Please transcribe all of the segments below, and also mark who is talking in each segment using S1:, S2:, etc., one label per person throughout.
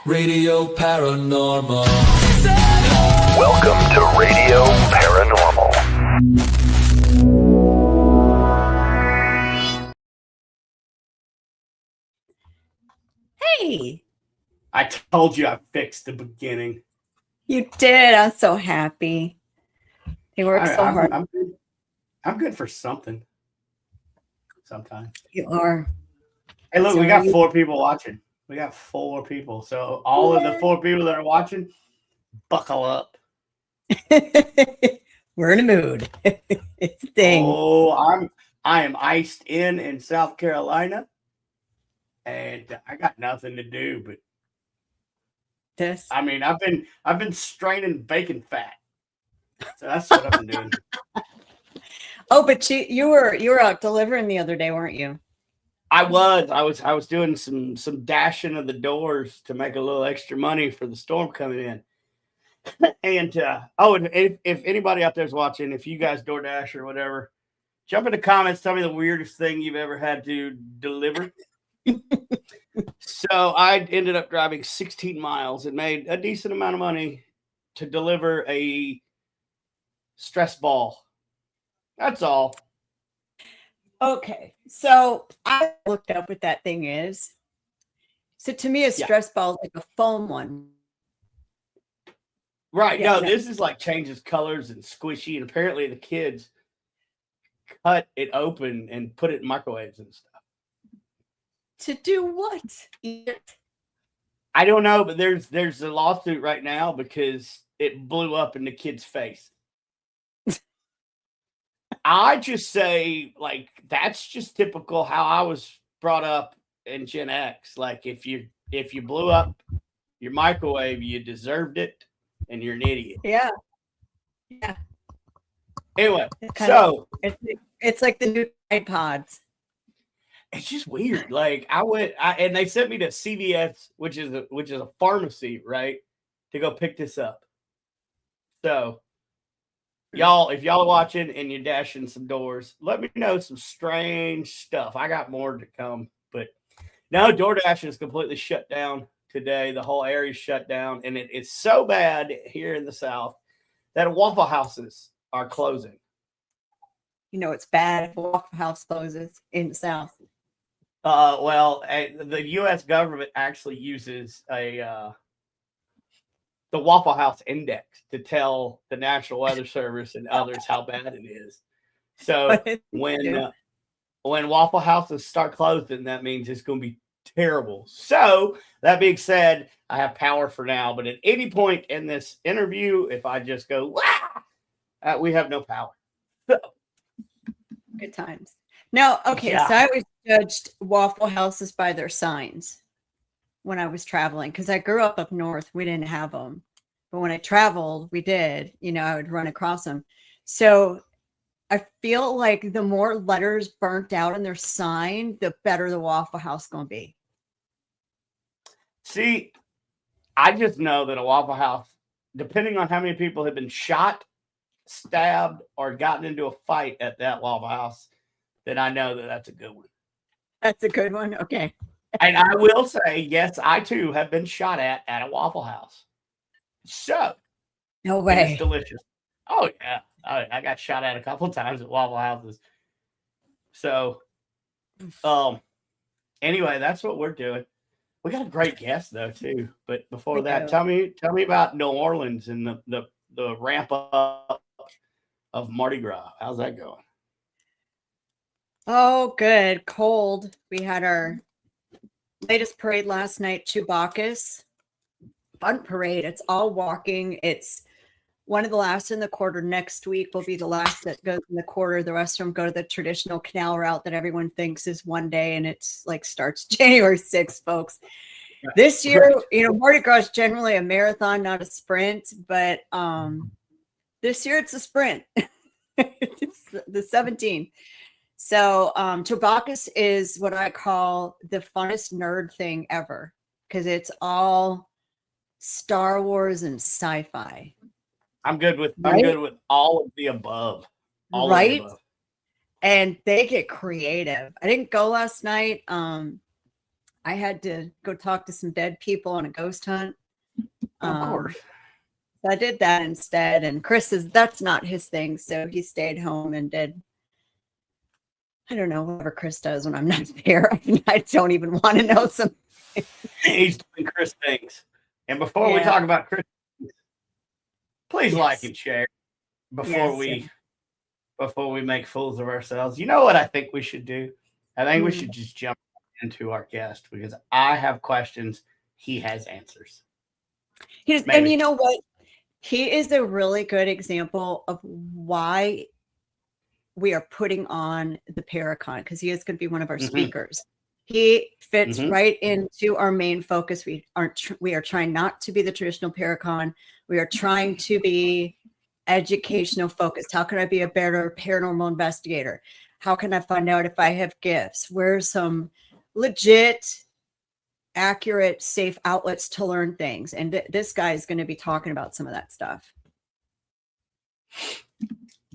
S1: Radio Paranormal.
S2: Welcome to Radio Paranormal.
S3: Hey,
S4: I told you I fixed the beginning.
S3: you did. I'm so happy. They worked so hard.
S4: I'm good for something. Sometimes.
S3: You are.
S4: Hey, look,
S3: So
S4: we got
S3: you-
S4: 4 people watching. We got 4 people. So all of the 4 people that are watching, buckle up.
S3: We're in a mood. It's a thing.
S4: Oh, I am iced in South Carolina, and I got nothing to do. But
S3: This.
S4: I mean, I've been straining bacon fat. So that's what I've been doing.
S3: Oh, but you were out delivering the other day, weren't you?
S4: I was doing some dashing of the doors to make a little extra money for the storm coming in. And if anybody out there is watching, if you guys DoorDash or whatever, jump in the comments, tell me the weirdest thing you've ever had to deliver. So I ended up driving 16 miles and made a decent amount of money to deliver a stress ball. That's all.
S3: Okay, so I looked up what that thing is. So to me, a stress ball is like a foam one.
S4: Right.
S3: Yeah,
S4: No,
S3: no.
S4: this is like changes colors and squishy. And apparently the kids cut it open and put it in microwaves and stuff.
S3: To do what? Eat it?
S4: I don't know, but there's a lawsuit right now because it blew up in the kid's face. I just say, like, that's just typical how I was brought up in Gen X. Like, if you blew up your microwave, you deserved it, and you're an idiot.
S3: Yeah. Yeah.
S4: Anyway,
S3: It's it's like the new Tide Pods.
S4: it's just weird. Like, and they sent me to CVS, which is a pharmacy, right, to go pick this up. So, y'all, if y'all are watching and you're dashing some doors, let me know some strange stuff. I got more to come, but no, DoorDash is completely shut down today. The whole area is shut down, and it's so bad here in the South that Waffle Houses are closing.
S3: You know, it's bad if a Waffle House closes in the South.
S4: The U.S. government actually uses the Waffle House Index to tell the National Weather Service and others how bad it is. So when Waffle Houses start closing, that means it's going to be terrible. So that being said, I have power for now. But at any point in this interview, if I just go, wah, we have no power. So,
S3: Good times. No, okay.
S4: Yeah.
S3: So I always judged Waffle Houses by their signs when I was traveling because I grew up north. We didn't have them, but when I traveled, we did. You know, I would run across them. So I feel like the more letters burnt out in their sign, the better the Waffle House gonna be.
S4: see, I just know that a Waffle House, depending on how many people have been shot, stabbed, or gotten into a fight at that Waffle House, then I know that that's a good one.
S3: That's a good one. Okay.
S4: And I will say, yes, I too have been shot at a Waffle House. So,
S3: No
S4: and
S3: way.
S4: it's delicious. Oh, yeah. I got shot at a couple times at Waffle Houses. So, anyway, that's what we're doing. We got a great guest, though, too. But before that, tell me about New Orleans and the ramp up of Mardi Gras. How's that going?
S3: Oh, good. Cold. We had our latest parade last night, Chewbacca's. Fun parade. It's all walking. It's one of the last in the quarter. Next week will be the last that goes in the quarter. The rest of them go to the traditional canal route that everyone thinks is one day, and it's like starts January 6th, folks. This year, Mardi Gras is generally a marathon, not a sprint, but this year it's a sprint. It's the 17th. So Chewbacca's is what I call the funnest nerd thing ever because it's all Star Wars and sci-fi.
S4: I'm good with all of the above. All of the above.
S3: And they get creative. I didn't go last night. I had to go talk to some dead people on a ghost hunt.
S4: Of course.
S3: So I did that instead. And that's not his thing. So he stayed home and did, I don't know, whatever Chris does when I'm not there. I don't even want to know some.
S4: He's doing Chris things. And before we talk about Chris, please like and share before we make fools of ourselves. You know what I think we should do? I think we should just jump into our guest because I have questions. He has answers.
S3: And you know what? He is a really good example of why we are putting on the Paracon, because he is going to be one of our speakers. He fits right into our main focus. We are trying not to be the traditional Paracon. We are trying to be educational focused. How can I be a better paranormal investigator? How can I find out if I have gifts? Where's some legit, accurate, safe outlets to learn things? And this guy is going to be talking about some of that stuff.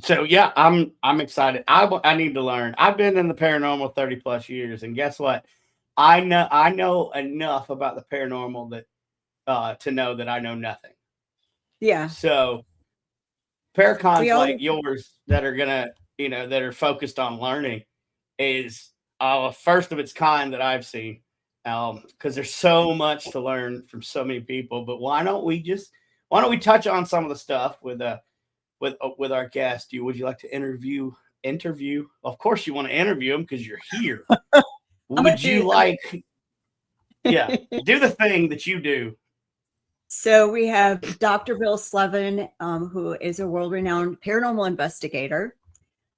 S4: So yeah, I'm excited. I need to learn. I've been in the paranormal 30 plus years, and guess what? I know enough about the paranormal that to know that I know nothing. Yeah. So Paracons like yours that are gonna, that are focused on learning is first of its kind that I've seen. Because there's so much to learn from so many people. But why don't we touch on some of the stuff with our guest? Would you like to interview? Of course you want to interview him because you're here. Would you like do the thing that you do?
S3: So we have Dr. Bill Slevin, who is a world-renowned paranormal investigator,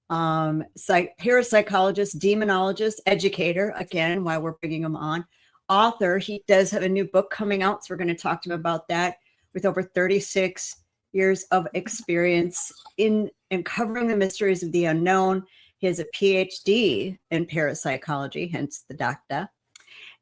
S3: parapsychologist, demonologist, educator, again, why we're bringing him on, author. He does have a new book coming out, so we're going to talk to him about that, with over 36 years of experience in uncovering the mysteries of the unknown. He has a PhD in parapsychology, hence the doctor,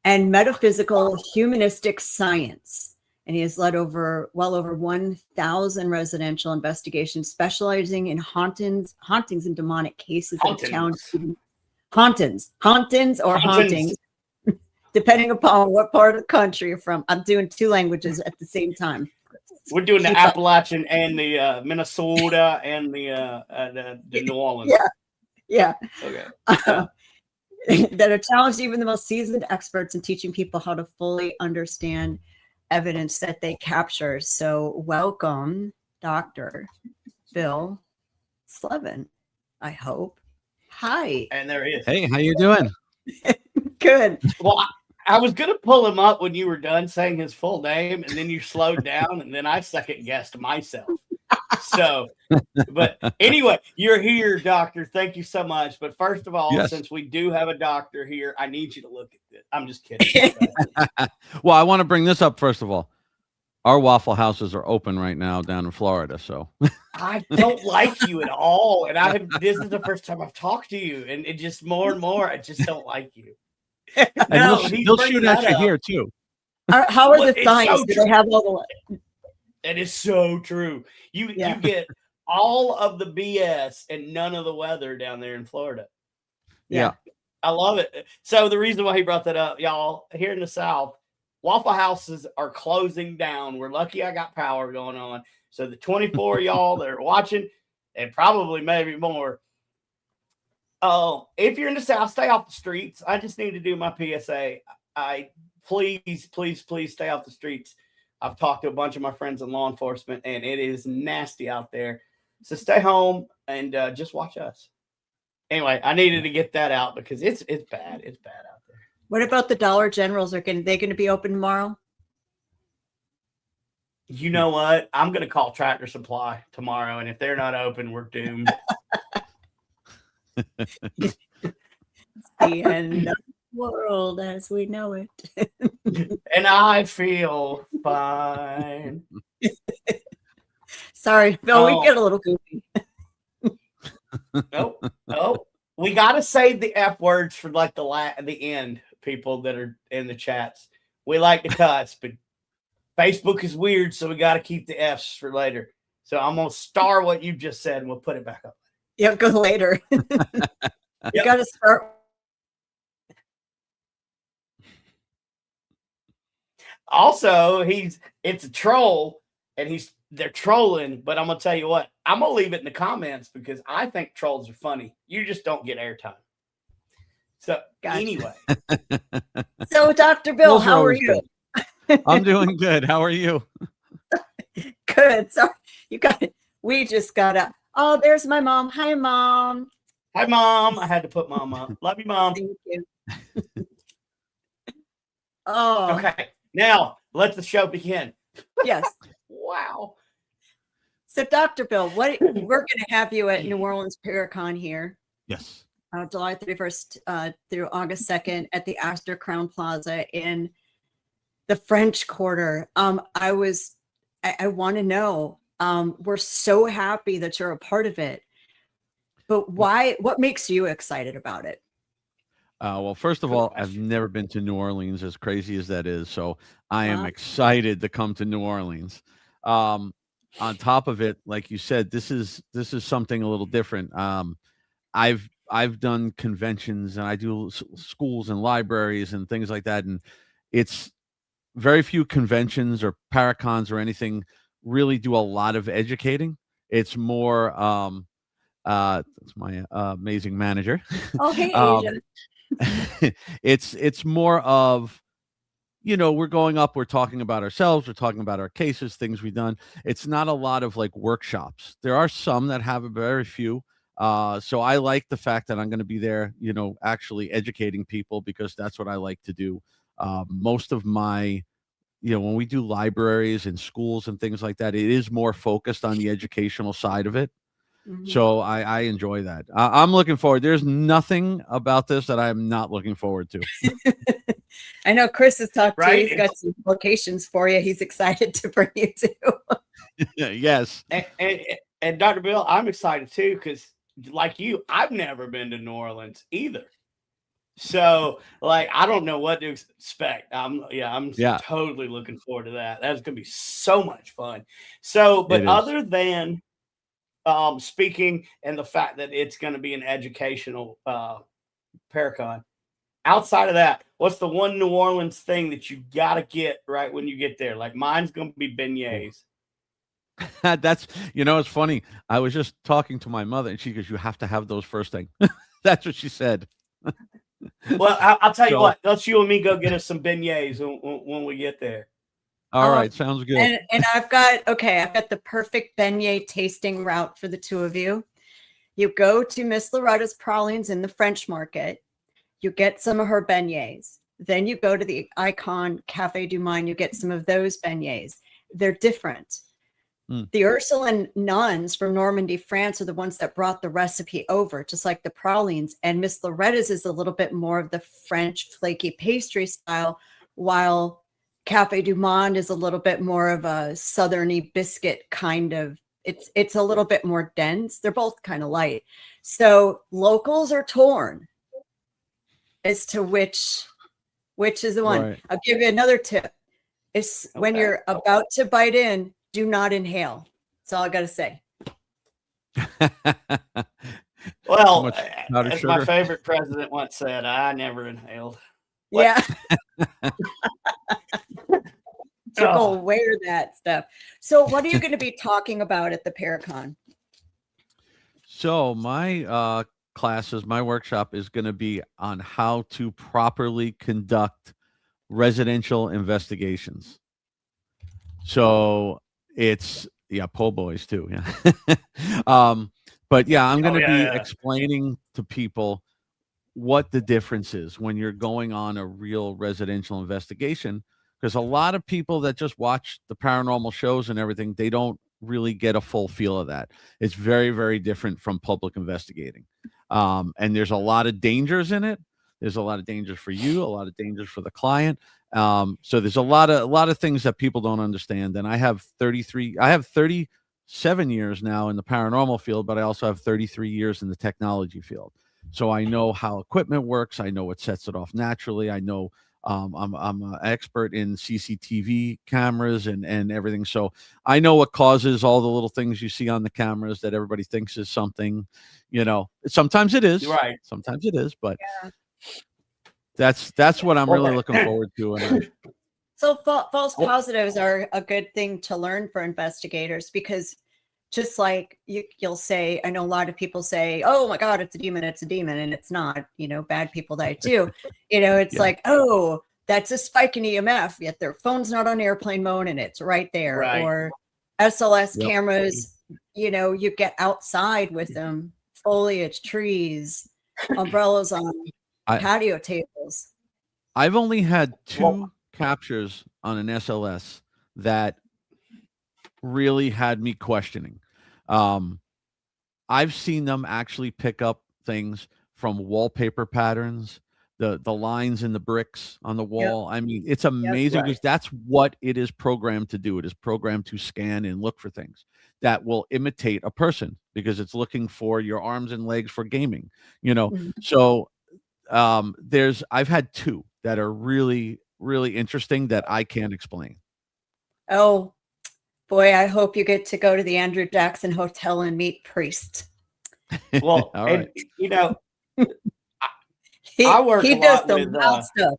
S3: and metaphysical humanistic science. And he has led well over 1,000 residential investigations, specializing in hauntings and demonic cases of hauntings, depending upon what part of the country you're from. I'm doing two languages at the same time.
S4: We're doing the Appalachian and the Minnesota and the New Orleans.
S3: Yeah.
S4: Okay.
S3: That are challenged even the most seasoned experts in teaching people how to fully understand evidence that they capture. So welcome, Dr. Bill Slevin, I hope. Hi.
S4: And there he is.
S5: Hey, how you doing?
S3: Good.
S4: Well, I was going to pull him up when you were done saying his full name, and then you slowed down, and then I second guessed myself. So, but anyway, you're here, doctor. Thank you so much. But first of all, since we do have a doctor here, I need you to look at this. I'm just kidding.
S5: Well, I want to bring this up first of all. Our Waffle Houses are open right now down in Florida, so
S4: I don't like you at all. And this is the first time I've talked to you, and it just more and more, I just don't like you.
S5: No, they'll shoot at you here too.
S3: How are the signs? Do they have all the?
S4: It is so true. You get all of the BS and none of the weather down there in Florida.
S5: Yeah.
S4: I love it. So the reason why he brought that up, y'all, here in the South, Waffle Houses are closing down. We're lucky I got power going on. So the 24 of y'all that are watching, and probably maybe more, if you're in the South, stay off the streets. I just need to do my PSA. Please stay off the streets. I've talked to a bunch of my friends in law enforcement, and it is nasty out there. So stay home and just watch us. Anyway, I needed to get that out because it's bad. It's bad out there.
S3: What about the Dollar Generals? Are they going to be open tomorrow?
S4: You know what? I'm going to call Tractor Supply tomorrow, and if they're not open, we're doomed.
S3: The end of the world as we know it.
S4: And I feel fine.
S3: Sorry, Bill, we get a little goofy.
S4: Nope. We got to save the F words for like the end, people that are in the chats. We like to cuss, but Facebook is weird, so we got to keep the Fs for later. So I'm going to star what you just said, and we'll put it back up.
S3: Yeah, go later. You got to start.
S4: Also, it's a troll, and they're trolling. But I'm gonna tell you what, I'm gonna leave it in the comments because I think trolls are funny. You just don't get airtime. So anyway,
S3: so Dr. Bill,
S5: Those
S3: how are
S5: always
S3: you?
S5: good. I'm doing good. How are you?
S3: Good. So we just got up. Oh, there's my mom. Hi, Mom.
S4: Hi, Mom. I had to put Mom up. Love you, Mom.
S3: Thank you. Oh,
S4: Okay. Now let the show begin.
S3: yes.
S4: Wow.
S3: So, Dr. Bill, we're going to have you at New Orleans Paracon here,
S5: Yes.
S3: July 31st through August 2nd at the Astor Crown Plaza in the French Quarter. I want to know, we're so happy that you're a part of it, but what makes you excited about it?
S5: Well, first of all, I've never been to New Orleans, as crazy as that is. So I am excited to come to New Orleans. On top of it, like you said, this is something a little different. I've done conventions and I do schools and libraries and things like that, and it's very few conventions or paracons or anything really do a lot of educating. It's more that's my amazing manager.
S3: Oh, hey, Asia.
S5: It's more of, we're going up, we're talking about ourselves, we're talking about our cases, things we've done. It's not a lot of like workshops. There are some that have very few. So I like the fact that I'm going to be there, actually educating people, because that's what I like to do. Most of my, when we do libraries and schools and things like that, it is more focused on the educational side of it. Mm-hmm. So I enjoy that. I'm looking forward. There's nothing about this that I'm not looking forward to.
S3: I know Chris has talked to you.
S4: Right?
S3: He's got some locations for you. He's excited to bring you to.
S5: Yes.
S4: And Dr. Bill, I'm excited too, because like you, I've never been to New Orleans either. So like, I don't know what to expect. I'm totally looking forward to that. That's going to be so much fun. So, but other than speaking and the fact that it's going to be an educational paracon, outside of that, what's the one New Orleans thing that you got to get right when you get there? Like mine's going to be beignets.
S5: That's, it's funny. I was just talking to my mother and she goes, you have to have those first thing. That's what she said.
S4: Well, I'll tell you what, let's you and me go get us some beignets when we get there.
S5: All right. Sounds good.
S3: And I've got the perfect beignet tasting route for the two of you. You go to Miss Loretta's Pralines in the French Market. You get some of her beignets. Then you go to the Icon Cafe du Monde. You get some of those beignets. They're different. The Ursuline nuns from Normandy, France, are the ones that brought the recipe over, just like the pralines. And Miss Loretta's is a little bit more of the French flaky pastry style, while Cafe du Monde is a little bit more of a southerny biscuit kind of. It's a little bit more dense. They're both kind of light. So locals are torn as to which is the one. Right. I'll give you another tip. It's when you're about to bite in, do not inhale. That's all I got to say.
S4: Well, as my favorite president once said, I never inhaled. What?
S3: Yeah. People wear that stuff. So what are you going to be talking about at the Paracon?
S5: So my classes, my workshop is going to be on how to properly conduct residential investigations. So it's po' boys too. Yeah. But yeah, I'm going to be explaining to people what the difference is when you're going on a real residential investigation, because a lot of people that just watch the paranormal shows and everything, they don't really get a full feel of that. It's very, very different from public investigating. And there's a lot of dangers in it. There's a lot of dangers for you, a lot of dangers for the client. So there's a lot of things that people don't understand. And I have 37 years now in the paranormal field, but I also have 33 years in the technology field. So I know how equipment works. I know what sets it off naturally. I know I'm an expert in CCTV cameras and everything. So I know what causes all the little things you see on the cameras that everybody thinks is something, sometimes it is.
S4: Right.
S5: Sometimes it is, but that's what I'm really looking forward to. And
S3: So false positives are a good thing to learn for investigators, because just like you'll say, I know a lot of people say, oh my God, it's a demon, and it's not. Bad people die too. It's like, oh, that's a spike in EMF, yet their phone's not on airplane mode and it's right there.
S4: Right.
S3: Or SLS cameras, you get outside with them, foliage, trees, umbrellas on patio tables.
S5: I've only had two captures on an SLS that really had me questioning. I've seen them actually pick up things from wallpaper patterns, the lines in the bricks on the wall. I mean, it's amazing because that's what it is programmed to do. It is programmed to scan and look for things that will imitate a person because it's looking for your arms and legs for gaming, So I've had two that are really, really interesting that I can't explain.
S3: Oh boy, I hope you get to go to the Andrew Jackson Hotel and meet Priest.
S4: Well,
S5: all right.
S4: I work
S3: he
S4: a
S3: does
S4: lot
S3: the
S4: with,
S3: wild stuff.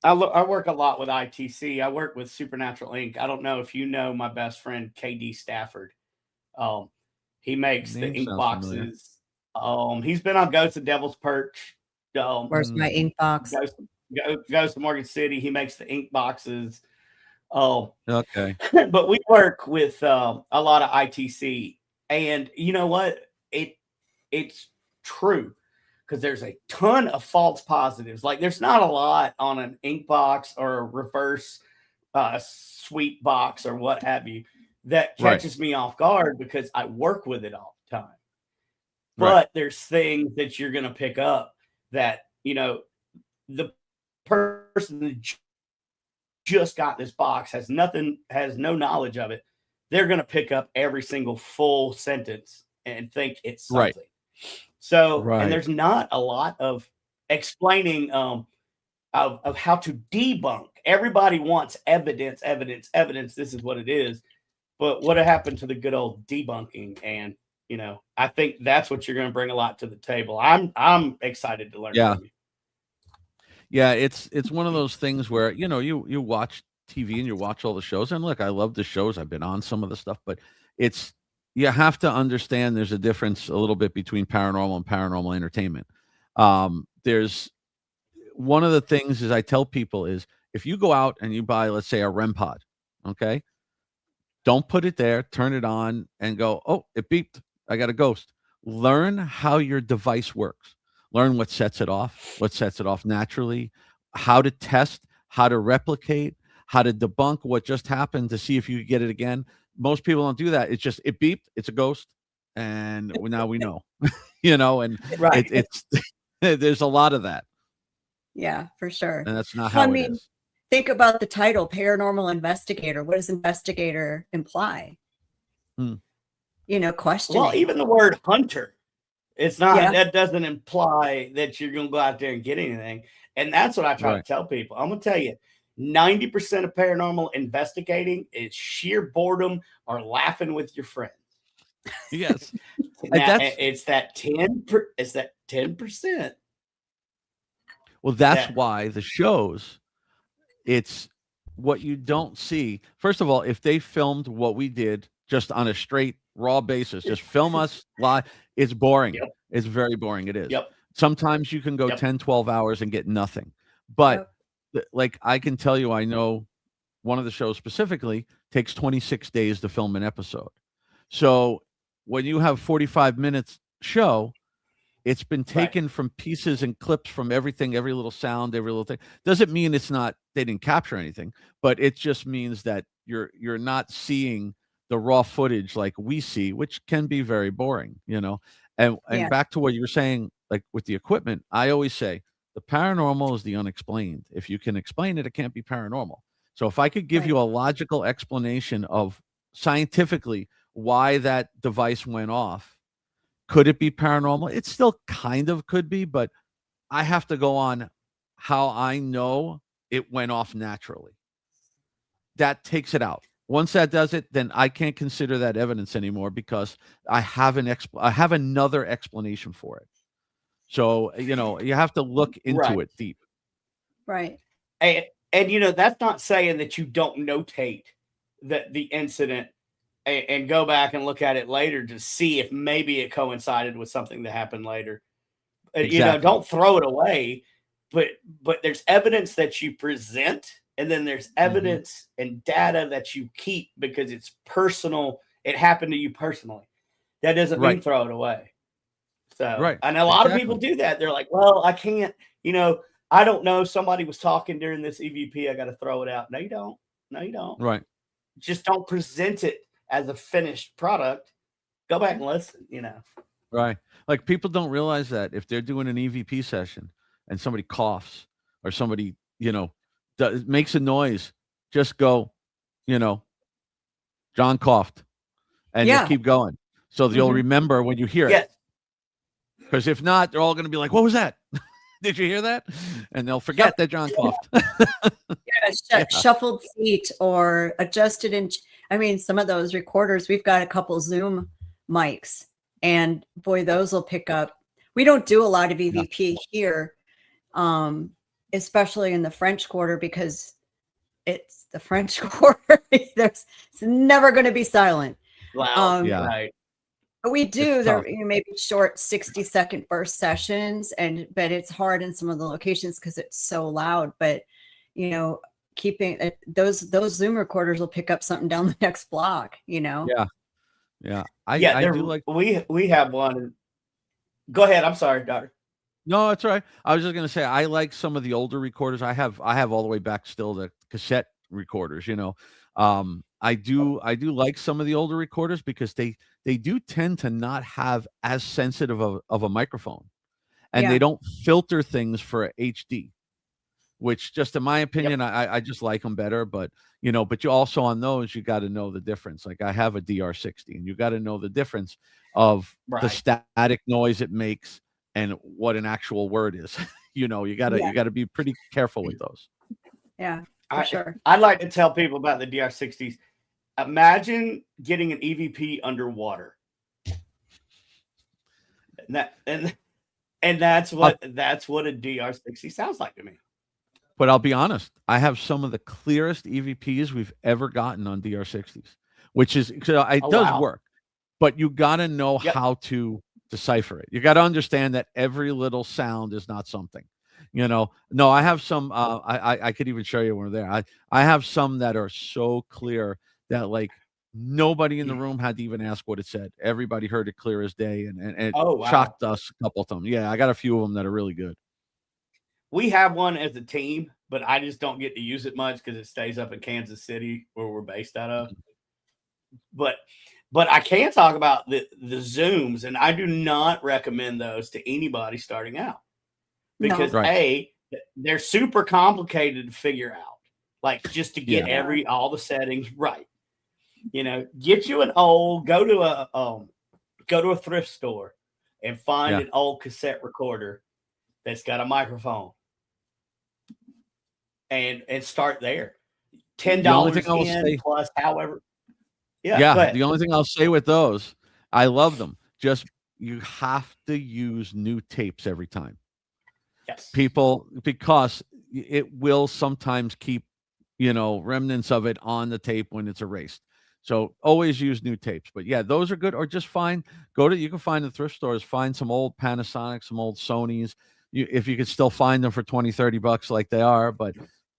S4: I work a lot with ITC. I work with Supernatural Inc. I don't know if you know my best friend KD Stafford. He makes the ink boxes. He's been on Ghost of Devil's Perch.
S3: Where's my ink box?
S4: Goes to Morgan City. He makes the ink boxes.
S5: Okay.
S4: But we work with a lot of ITC, and you know what? It's true. Because there's a ton of false positives. Like there's not a lot on an ink box or a reverse sweep box or what have you that catches me off guard because I work with it all the time. But there's things that you're going to pick up that, the person that just got this box has no knowledge of it. They're going to pick up every single full sentence and think it's something. So, and there's not a lot of explaining of how to debunk. Everybody wants evidence. This is what it is. But what happened to the good old debunking? And, I think that's what you're going to bring a lot to the table. I'm excited to learn from you.
S5: Yeah, it's one of those things where, you watch TV and you watch all the shows. And look, I love the shows. I've been on some of the stuff, but you have to understand there's a difference a little bit between paranormal and paranormal entertainment. There's one of the things is I tell people is if you go out and you buy, let's say, a REM pod, okay, don't put it there, turn it on and go, oh, it beeped. I got a ghost. Learn how your device works. Learn what sets it off naturally, how to test, how to replicate, how to debunk what just happened to see if you get it again. Most people don't do that. It's just, it beeped. It's a ghost. And now we know, and it's there's a lot of that.
S3: Yeah, for sure.
S5: And that's not how it is.
S3: Think about the title, paranormal investigator. What does investigator imply? Questioning.
S4: Well, even the word hunter, it's not, that doesn't imply that you're going to go out there and get anything. And that's what I try to tell people. I'm going to tell you, 90% of paranormal investigating is sheer boredom or laughing with your friends.
S5: Yes.
S4: It's that 10%.
S5: Well, that's why the shows, it's what you don't see. First of all, if they filmed what we did just on a straight raw basis, just film us live, it's boring. It's very boring. It is. Sometimes you can go 10, 12 hours and get nothing. But like I can tell you, I know one of the shows specifically takes 26 days to film an episode. So when you have 45 minutes show, it's been taken from pieces and clips from everything, every little sound, every little thing. Doesn't mean they didn't capture anything, but it just means that you're not seeing the raw footage like we see, which can be very boring, and back to what you were saying, like with the equipment, I always say, the paranormal is the unexplained. If you can explain it, it can't be paranormal. So if I could give you a logical explanation of scientifically why that device went off, could it be paranormal? It still kind of could be, but I have to go on how I know it went off naturally. That takes it out. Once that does it, then I can't consider that evidence anymore because I have another explanation for it. So, you have to look into it deep.
S3: Right.
S4: And And that's not saying that you don't notate the incident and go back and look at it later to see if maybe it coincided with something that happened later.
S5: Exactly.
S4: Don't throw it away, but there's evidence that you present, and then there's evidence and data that you keep because it's personal. It happened to you personally. That doesn't mean throw it away. So, and a lot of people do that. They're like, well, I can't, I don't know. Somebody was talking during this EVP. I got to throw it out. No, you don't. No, you don't.
S5: Right.
S4: Just don't present it as a finished product. Go back and listen,
S5: Right. Like, people don't realize that if they're doing an EVP session and somebody coughs or somebody, makes a noise, just go, John coughed, and just keep going. So you'll remember when you hear it. Because if not, they're all going to be like, what was that? Did you hear that? And they'll forget that John coughed.
S3: Shuffled feet or adjusted some of those recorders, we've got a couple Zoom mics, and boy, those will pick up. We don't do a lot of EVP here, especially in the French Quarter, because it's the French Quarter. It's never going to be silent.
S4: Wow. Right.
S3: But we do maybe short 60-second burst sessions, but it's hard in some of the locations because it's so loud. But keeping those Zoom recorders will pick up something down the next block.
S5: Yeah. I do like.
S4: We have one. Go ahead. I'm sorry, Doctor.
S5: No, that's all right. I was just gonna say I like some of the older recorders. I have all the way back still the cassette recorders. I do like some of the older recorders because they do tend to not have as sensitive of a microphone, and they don't filter things for HD, which, just in my opinion, I just like them better. But but you also, on those, you got to know the difference. Like, I have a DR60, and you got to know the difference of the static noise it makes and what an actual word is. You got to be pretty careful with those.
S3: Yeah, for sure.
S4: I'd like to tell people about the DR60s. Imagine getting an EVP underwater. And that's what a DR60 sounds like to me.
S5: But I'll be honest, I have some of the clearest EVPs we've ever gotten on DR60s, which is, it does work, but you got to know how to decipher it. You got to understand that every little sound is not something. No, I have some. I could even show you when we're there. I have some that are so clear that, like, nobody in the room had to even ask what it said. Everybody heard it clear as day, and it shocked us a couple of them. Yeah, I got a few of them that are really good.
S4: We have one as a team, but I just don't get to use it much because it stays up in Kansas City, where we're based out of. But I can talk about the Zooms, and I do not recommend those to anybody starting out. Because they're super complicated to figure out, like, just to get all the settings right. Get you go to a thrift store and find an old cassette recorder that's got a microphone, and start there. $10 in plus, however.
S5: The only thing I'll say with those, I love them. Just, you have to use new tapes every time.
S4: Yes.
S5: People, because it will sometimes keep, remnants of it on the tape when it's erased. So always use new tapes. But those are good. Or just you can find the thrift stores, find some old Panasonic, some old Sonys. If you can still find them for $20-$30 like they are, but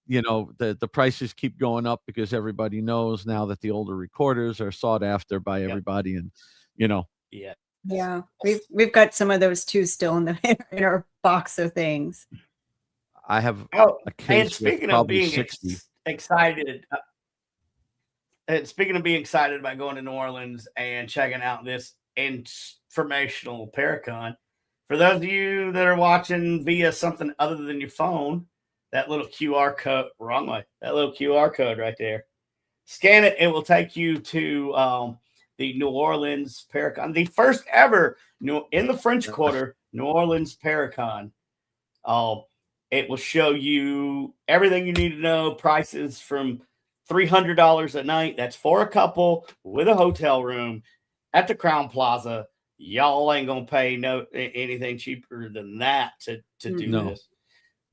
S5: the prices keep going up because everybody knows now that the older recorders are sought after by everybody, and
S3: Yeah, we've got some of those too still in our box of things.
S5: I have a case.
S4: And speaking of being 60. Excited, and speaking of being excited about going to New Orleans and checking out this informational Paracon, for those of you that are watching via something other than your phone, that little QR code, that little QR code right there, scan it. It will take you to the New Orleans Paracon, the first ever in the French Quarter New Orleans Paracon. It will show you everything you need to know. Prices from $300 a night. That's for a couple with a hotel room at the Crown Plaza. Y'all ain't gonna pay anything cheaper than that to do this.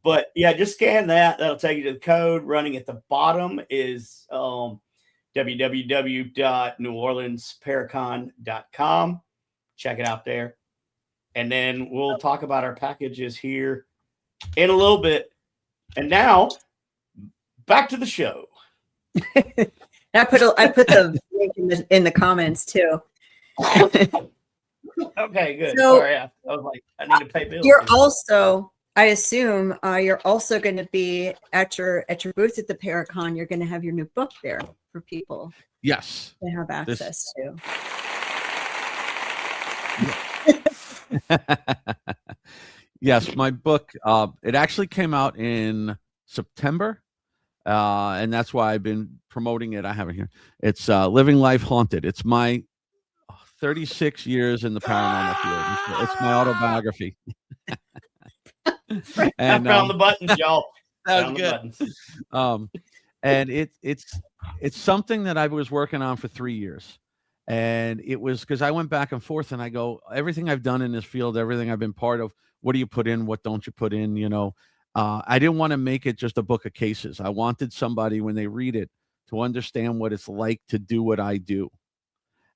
S4: But yeah, just scan that. That'll take you to the code. Running at the bottom is www.neworleansparacon.com. Check it out there. And then we'll talk about our packages here in a little bit. And now back to the show.
S3: I put the link in the comments too.
S4: Okay, good.
S3: So,
S4: sorry, I was like, I need to pay bills.
S3: You're also, I assume, you're also going to be at your booth at the Paracon. You're going to have your new book there for people
S5: Yes.
S3: to have access to.
S5: Yes, my book, it actually came out in September, and that's why I've been promoting it. I have it here. It's Living Life Haunted. It's my 36 years in the paranormal field. It's my autobiography. And
S4: I found the buttons, y'all.
S5: That was good. And it's something that I was working on for 3 years. And it was because I went back and forth and I go, everything I've done in this field, everything I've been part of, what do you put in? What don't you put in? You know, I didn't want to make it just a book of cases. I wanted somebody, when they read it, to understand what it's like to do what I do.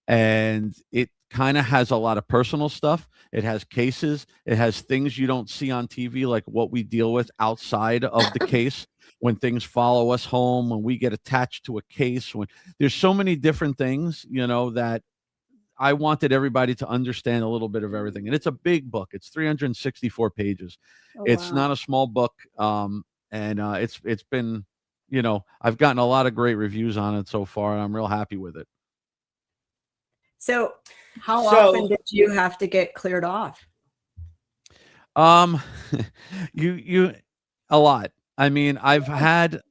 S5: And it kind of has a lot of personal stuff. It has cases. It has things you don't see on TV, like what we deal with outside of the case, when things follow us home, when we get attached to a case, when there's so many different things, you know, that I wanted everybody to understand a little bit of everything. And it's a big book. It's 364 pages. It's not a small book. And it's been, you know, I've gotten a lot of great reviews on it so far, and I'm real happy with it.
S3: So how often did you have to get cleared off?
S5: You a lot. I mean, I've had,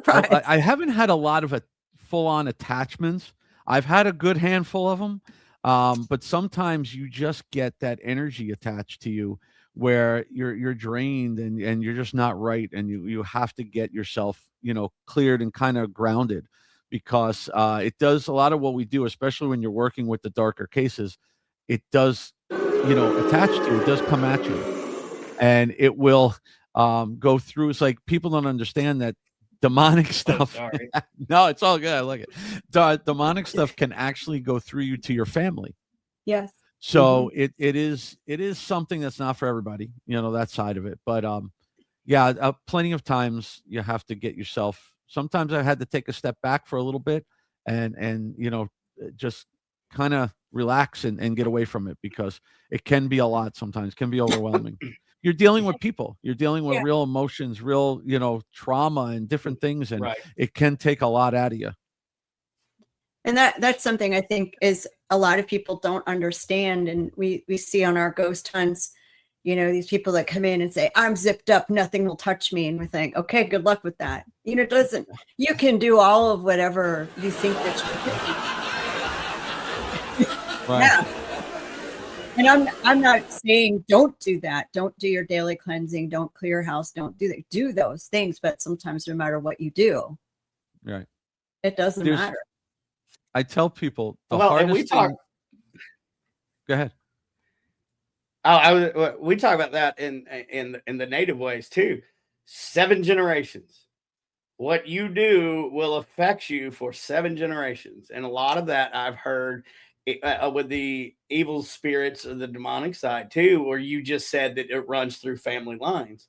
S5: I haven't had a lot of full-on attachments. I've had a good handful of them. But sometimes you just get that energy attached to you where you're drained and you're just not right. And you have to get yourself, you know, cleared and kind of grounded, because it does a lot of what we do, especially when you're working with the darker cases. It does, you know, attach to you. It does come at you, and it will go through. It's like people don't understand that demonic stuff.
S4: Oh, sorry.
S5: No, it's all good. I like it. Demonic stuff can actually go through you to your family.
S3: Yes.
S5: So it is something that's not for everybody, you know, that side of it. But yeah, plenty of times you have to get yourself. Sometimes I had to take a step back for a little bit and you know, just kind of relax and get away from it, because it can be a lot sometimes, can be overwhelming. You're dealing with people, you're dealing with real emotions, real, you know, trauma and different things. And it can take a lot out of you.
S3: And that's something I think is a lot of people don't understand. And we see on our ghost hunts, you know, these people that come in and say, I'm zipped up, nothing will touch me. And we think, okay, good luck with that. You know, you can do all of whatever you think that you can.
S5: Right.
S3: Yeah. And I'm not saying don't do that. Don't do your daily cleansing. Don't clear your house. Don't do that. Do those things. But sometimes no matter what you do,
S5: right,
S3: it doesn't matter.
S5: I tell people the hardest thing. Go ahead.
S4: We talk about that in the native ways too. 7 generations. What you do will affect you for 7 generations, and a lot of that I've heard with the evil spirits of the demonic side too, where you just said that it runs through family lines.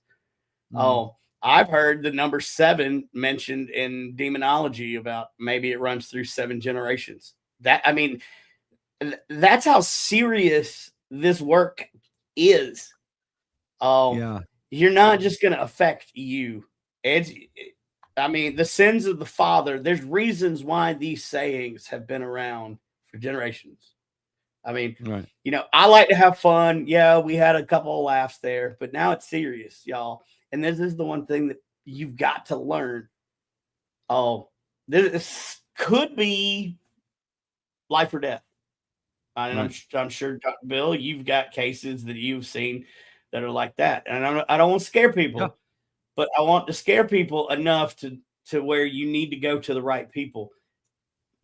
S4: Oh, I've heard the number 7 mentioned in demonology about maybe it runs through 7 generations. I mean, that's how serious this work is. You're not just going to affect you. I mean, the sins of the father, there's reasons why these sayings have been around for generations. I mean, you know, I like to have fun. Yeah, we had a couple of laughs there, but now it's serious, y'all. And this is the one thing that you've got to learn. Oh, this could be life or death. And I'm sure, Dr. Bill, you've got cases that you've seen that are like that. And I don't want to scare people, but I want to scare people enough to where you need to go to the right people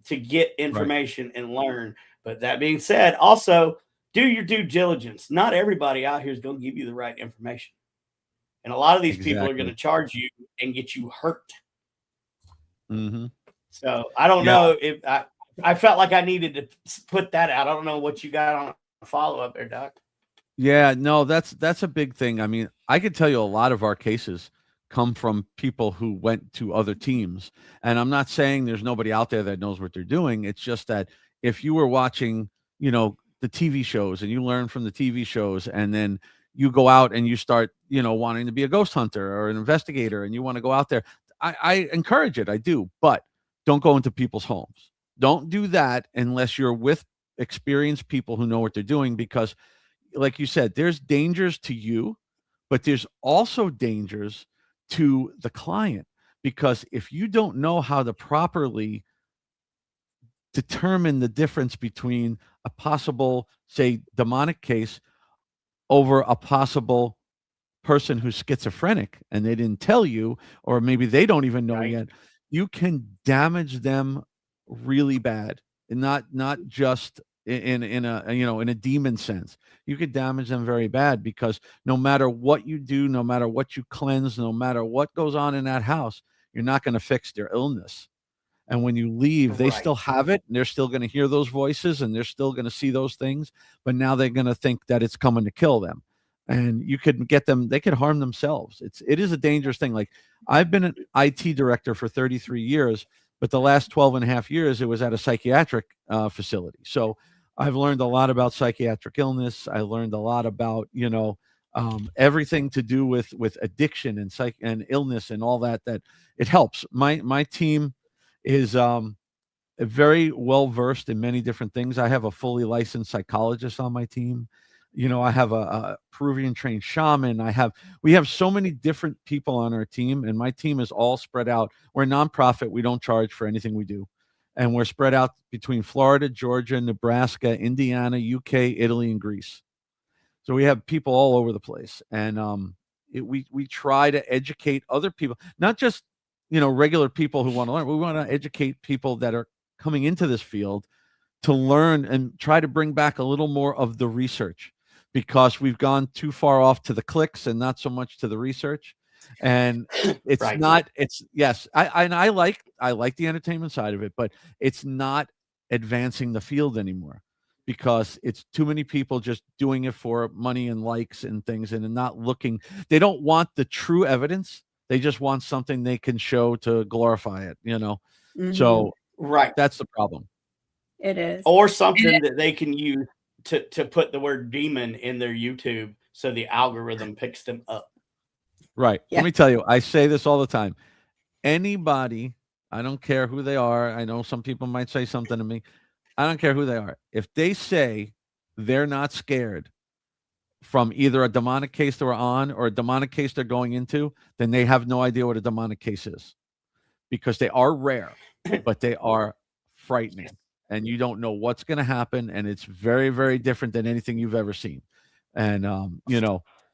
S4: to get information and learn. But that being said, also do your due diligence. Not everybody out here is going to give you the right information. And a lot of these people are
S5: Exactly.
S4: going to charge you and get you hurt.
S5: Mm-hmm.
S4: So I don't know if I felt like I needed to put that out. I don't know what you got on a follow up there, Doc.
S5: Yeah, no, that's a big thing. I mean, I could tell you a lot of our cases come from people who went to other teams. And I'm not saying there's nobody out there that knows what they're doing. It's just that if you were watching, the TV shows and you learn from the TV shows, and then you go out and you start, wanting to be a ghost hunter or an investigator, and you want to go out there, I encourage it. I do, but don't go into people's homes. Don't do that unless you're with experienced people who know what they're doing, because like you said, there's dangers to you, but there's also dangers to the client, because if you don't know how to properly determine the difference between a possible, say, demonic case over a possible person who's schizophrenic and they didn't tell you, or maybe they don't even know yet, you can damage them really bad, and not just in a demon sense. You could damage them very bad, because no matter what you do, no matter what you cleanse, no matter what goes on in that house, you're not going to fix their illness. And when you leave, they still have it, and they're still going to hear those voices, and they're still going to see those things, but now they're going to think that it's coming to kill them. And you could get them, they could harm themselves. It is a dangerous thing. Like, I've been an IT director for 33 years, but the last 12 and a half years, it was at a psychiatric facility. So I've learned a lot about psychiatric illness. I learned a lot about, everything to do with addiction and illness and all that it helps. My team is very well versed in many different things. I have a fully licensed psychologist on my team. I have a Peruvian trained shaman. We have so many different people on our team, and my team is all spread out. We're a nonprofit. We don't charge for anything we do. And we're spread out between Florida, Georgia, Nebraska, Indiana, UK, Italy, and Greece. So we have people all over the place. And we try to educate other people, not just, regular people who want to learn. We want to educate people that are coming into this field to learn and try to bring back a little more of the research, because we've gone too far off to the clicks and not so much to the research. And it's I like the entertainment side of it, but it's not advancing the field anymore, because it's too many people just doing it for money and likes and things, and not looking. They don't want the true evidence. They just want something they can show to glorify it,
S3: Mm-hmm.
S5: So that's the problem.
S3: It is.
S4: Or something that they can use to put the word demon in their YouTube, so the algorithm picks them up.
S5: Right.
S3: Yeah.
S5: Let me tell you, I say this all the time. Anybody, I don't care who they are. I know some people might say something to me. I don't care who they are. If they say they're not scared from either a demonic case they're on or a demonic case they're going into, then they have no idea what a demonic case is, because they are rare, but they are frightening, and you don't know what's going to happen. And it's very, very different than anything you've ever seen. And,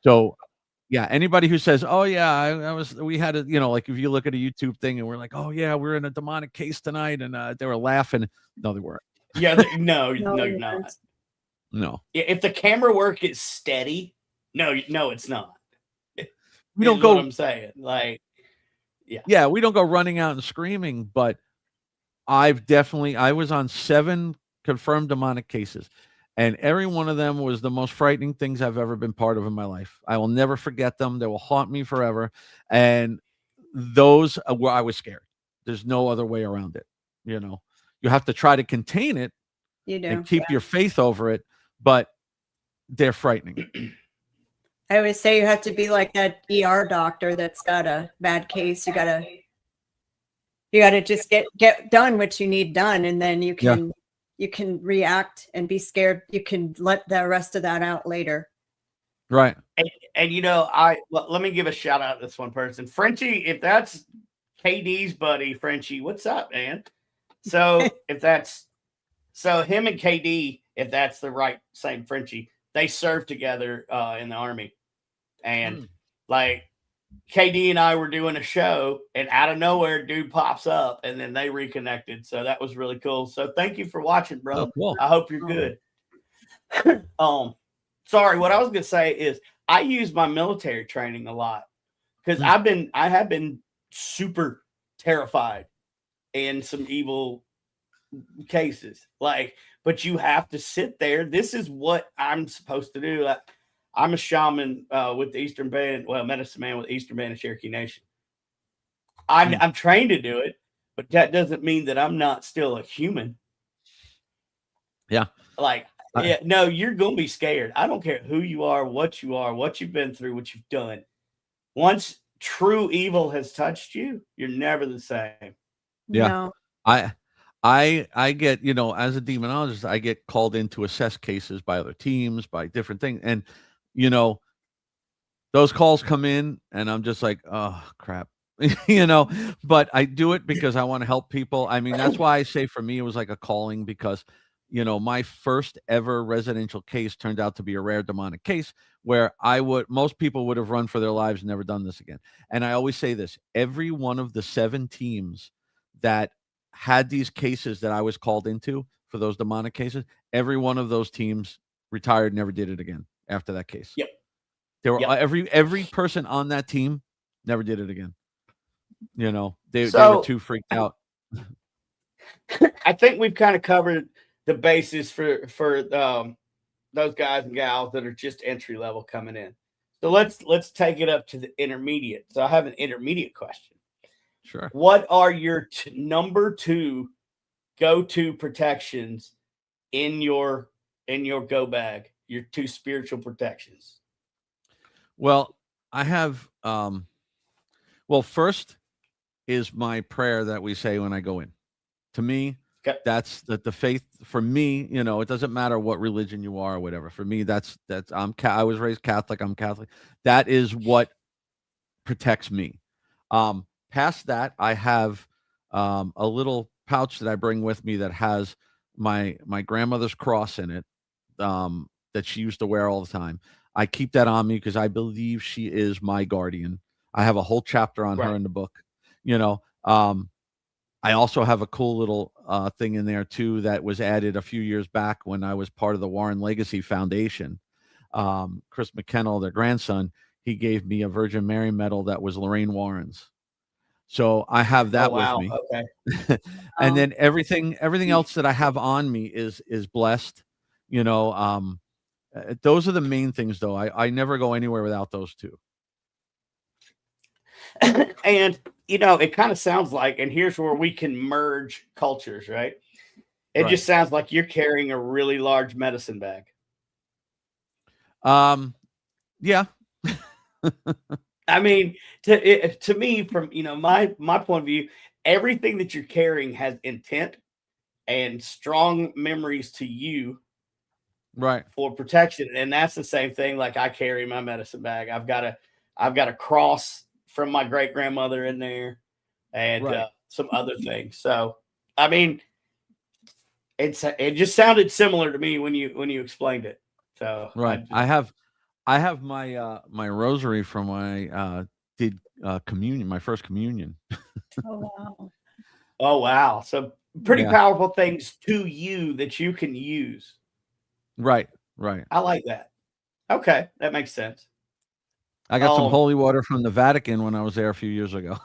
S5: so yeah, anybody who says, oh yeah, we had a, like if you look at a YouTube thing and we're like, oh yeah, we're in a demonic case tonight, and they were laughing. No, they weren't.
S4: Yeah. No, you're not.
S5: No.
S4: If the camera work is steady, no, it's not.
S5: We don't go.
S4: What I'm saying, like,
S5: yeah, we don't go running out and screaming, but I was on 7 confirmed demonic cases, and every one of them was the most frightening things I've ever been part of in my life. I will never forget them. They will haunt me forever. And those where I was scared. There's no other way around it. You have to try to contain it and keep your faith over it, but they're frightening.
S3: I always say you have to be like that ER doctor that's got a bad case. You gotta just get done what you need done, and then you can react and be scared. You can let the rest of that out later.
S5: Right.
S4: And let me give a shout out to this one person, Frenchie. If that's KD's buddy, Frenchie, what's up, man? So him and KD, if that's the right same Frenchie, they served together in the Army, and like KD and I were doing a show, and out of nowhere, dude pops up, and then they reconnected. So that was really cool. So thank you for watching, bro.
S5: Oh, cool.
S4: I hope you're good. Sorry, what I was gonna say is I use my military training a lot because I have been super terrified in some evil cases. Like, but you have to sit there. This is what I'm supposed to do. I'm a shaman with the Eastern Band, medicine man with the Eastern Band of Cherokee Nation. I'm trained to do it, but that doesn't mean that I'm not still a human.
S5: Yeah.
S4: Like, no, you're going to be scared. I don't care who you are, what you've been through, what you've done. Once true evil has touched you, you're never the same.
S5: Yeah.
S3: No.
S5: I get, as a demonologist, I get called in to assess cases by other teams, by different things. And, those calls come in and I'm just like, oh, crap, but I do it because I want to help people. I mean, that's why I say for me, it was like a calling because, my first ever residential case turned out to be a rare demonic case where most people would have run for their lives and never done this again. And I always say this, every one of the 7 teams that had these cases that I was called into for those demonic cases, every one of those teams retired, never did it again after that case.
S4: Yep.
S5: They were every person on that team never did it again. They were too freaked out.
S4: I think we've kind of covered the basis for those guys and gals that are just entry level coming in. So let's take it up to the intermediate. So I have an intermediate question.
S5: Sure.
S4: What are your number 2 go-to protections in your go bag? Your 2 spiritual protections.
S5: Well, I have first is my prayer that we say when I go in. To me,
S4: okay.
S5: That's the faith for me, it doesn't matter what religion you are or whatever. For me, I was raised Catholic, I'm Catholic. That is what protects me. Past that, I have a little pouch that I bring with me that has my grandmother's cross in it that she used to wear all the time. I keep that on me because I believe she is my guardian. I have a whole chapter on her in the book. I also have a cool little thing in there too that was added a few years back when I was part of the Warren Legacy Foundation. Chris McKennell, their grandson, he gave me a Virgin Mary medal that was Lorraine Warren's. So I have that with me.
S4: Okay.
S5: And then everything else that I have on me is blessed. Those are the main things, though. I never go anywhere without those 2.
S4: And it kind of sounds like, and here's where we can merge cultures, right? It just sounds like you're carrying a really large medicine bag.
S5: Yeah.
S4: I mean, to me, from my point of view, everything that you're carrying has intent and strong memories to you,
S5: right,
S4: for protection. And that's the same thing. Like I carry my medicine bag. I've got a cross from my great grandmother in there, and some other things. So, I mean, it just sounded similar to me when you explained it. So
S5: right, I have my my rosary from my did communion, my first communion.
S4: Oh wow! So pretty powerful things to you that you can use.
S5: Right.
S4: I like that. Okay, that makes sense.
S5: I got some holy water from the Vatican when I was there a few years ago.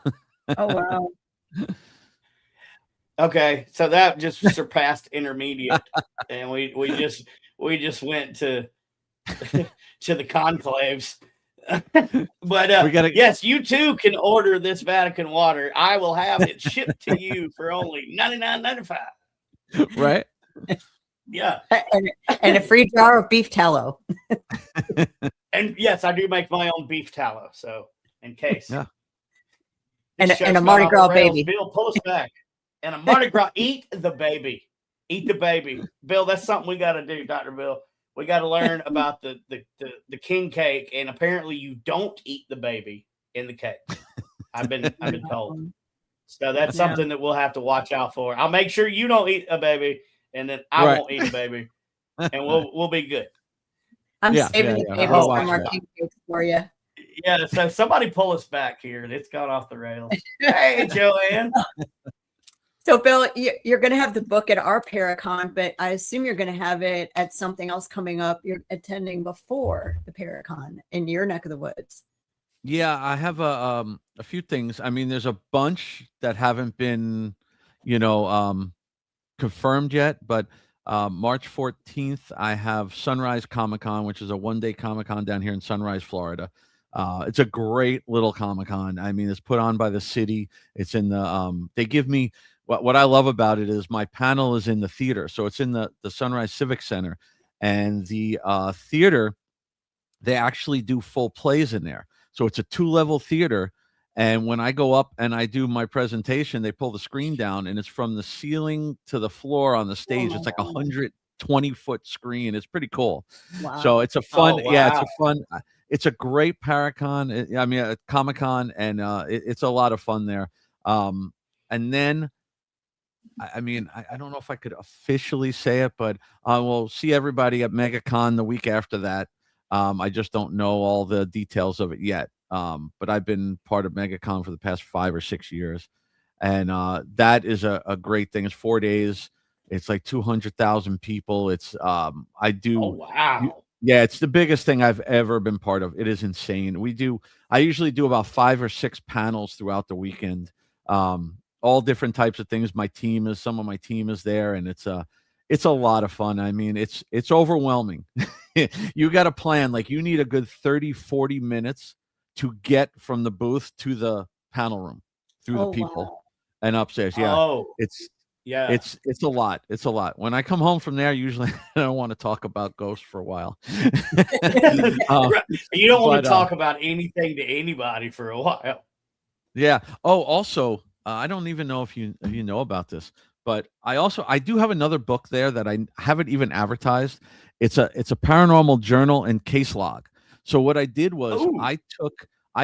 S3: Oh wow.
S4: Okay, so that just surpassed intermediate, and we just went to to the conclaves. But yes, you too can order this Vatican water. I will have it shipped to you for only $99.95.
S5: Right?
S4: Yeah,
S3: and a free jar of beef tallow.
S4: And yes, I do make my own beef tallow. So in case,
S3: and a Mardi Gras baby.
S4: Bill, pull us back. And a Mardi Gras, eat the baby, Bill. That's something we got to do, Dr. Bill. We got to learn about the king cake, and apparently you don't eat the baby in the cake. I've been told. So that's something that we'll have to watch out for. I'll make sure you don't eat a baby, and then I won't eat a baby, and we'll be good.
S3: I'm saving the babies from our king cakes for you.
S4: Yeah, so somebody pull us back here. It's gone off the rails. Hey, Joanne.
S3: So, Bill, you're going to have the book at our Paracon, but I assume you're going to have it at something else coming up. You're attending before the Paracon in your neck of the woods.
S5: Yeah, I have a few things. I mean, there's a bunch that haven't been, you know, confirmed yet, but March 14th, I have Sunrise Comic Con, which is a 1-day Comic Con down here in Sunrise, Florida. It's a great little Comic Con. I mean, it's put on by the city. It's in the they give me what I love about it is my panel is in the theater. So it's in the Sunrise Civic Center, and the theater, they actually do full plays in there. So it's a 2-level theater. And when I go up and I do my presentation, they pull the screen down and it's from the ceiling to the floor on the stage. It's like a 120-foot screen. It's pretty cool.
S3: Wow.
S5: So it's a fun,
S4: Oh,
S5: yeah, it's
S4: wow.
S5: a fun, it's a great Paracon. I mean, a Comic Con, and it's a lot of fun there. And then, I mean, I don't know if I could officially say it, but I will see everybody at MegaCon the week after that. I just don't know all the details of it yet. But I've been part of MegaCon for the past 5 or 6 years, and that is a great thing. It's 4 days. It's like 200,000 people. It's I
S4: Oh,
S5: do.
S4: wow.
S5: Yeah, it's the biggest thing I've ever been part of. It is insane. I usually do about 5 or 6 panels throughout the weekend. All different types of things. Some of my team is there, and it's a lot of fun. I mean, it's overwhelming. You got to plan, like you need a good 30-40 minutes to get from the booth to the panel room through the
S3: Oh,
S5: people
S3: wow.
S5: and upstairs. Yeah.
S4: Oh,
S5: It's
S4: yeah.
S5: it's a lot. It's a lot. When I come home from there, usually I don't want to talk about ghosts for a while.
S4: Right. You don't want
S5: but,
S4: to talk about anything to anybody for a while.
S5: Yeah. Oh, also, I don't even know if you know about this, but I do have another book there that I haven't even advertised. It's a paranormal journal and case log. So what I did was
S4: Ooh.
S5: I